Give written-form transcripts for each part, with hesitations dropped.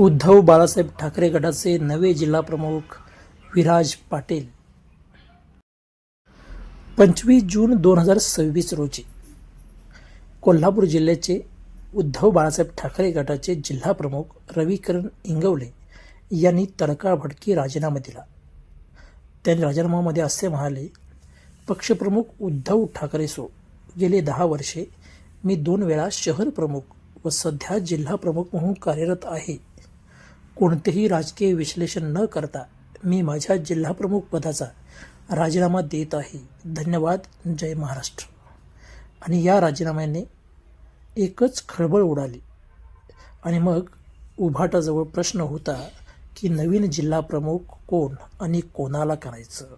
उद्धव बाळासाहेब ठाकरे गटाचे नवे जिल्हाप्रमुख विराज पाटील 25 जून 2026 रोजी कोल्हापूर जिल्ह्याचे उद्धव बाळासाहेब ठाकरे गटाचे जिल्हाप्रमुख रविकिरण इंगवले यांनी तडकाफडकी राजीनामा दिला. त्यांनी राजीनाम्यामध्ये असे म्हणाले, पक्षप्रमुख उद्धव ठाकरे सो गेले 10 वर्षे मी 2 वेळा शहर प्रमुख व सध्या जिल्हाप्रमुख म्हणून कार्यरत आहे. कोणतेही राजकीय विश्लेषण न करता मी माझ्या जिल्हाप्रमुख पदाचा राजीनामा देत आहे. धन्यवाद. जय महाराष्ट्र. आणि या राजीनाम्याने एकच खळबळ उडाली आणि मग उभाटाजवळ प्रश्न होता की नवीन जिल्हाप्रमुख कोण आणि कोणाला करायचं.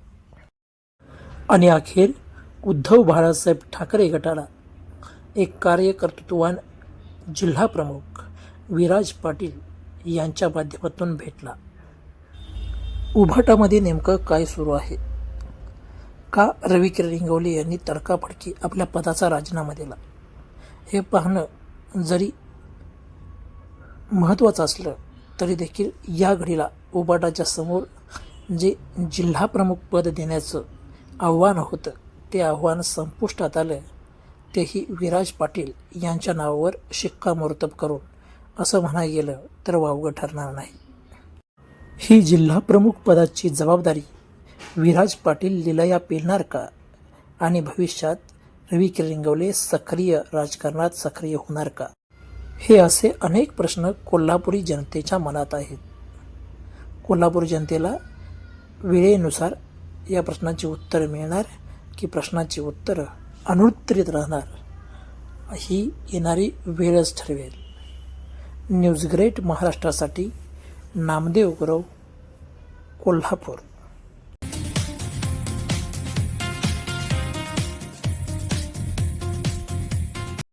आणि अखेर उद्धव बाळासाहेब ठाकरे गटाला एक कार्यकर्तृत्ववान जिल्हाप्रमुख विराज पाटील यांच्या माध्यमातून भेटला. उभाटामध्ये नेमकं काय सुरू आहे? का रविकिरण इंगवले यांनी तडकाफडकी आपल्या पदाचा राजीनामा दिला? हे पाहणं जरी महत्त्वाचं असलं तरी देखील या घडीला उभाटाच्या समोर जे जिल्हाप्रमुख पद देण्याचं आव्हान होतं ते आव्हान संपुष्टात आलं. तेही विराज पाटील यांच्या नावावर शिक्कामोर्तब करून असं म्हणायला गेलं तर वावगं ठरणार नाही. ही जिल्हाप्रमुख पदाची जबाबदारी विराज पाटील लीलया पेलणार का? आणि भविष्यात रविकिरण इंगवले सक्रिय राजकारणात सक्रिय होणार का? हे असे अनेक प्रश्न कोल्हापुरी जनतेच्या मनात आहेत. कोल्हापूर जनतेला वेळेनुसार या प्रश्नाची उत्तरं मिळणार की प्रश्नाची उत्तरं अनुत्तरित राहणार ही येणारी वेळच ठरवेल. न्यूज ग्रेट महाराष्ट्रासाठी नामदेव गुरव, कोल्हापूर.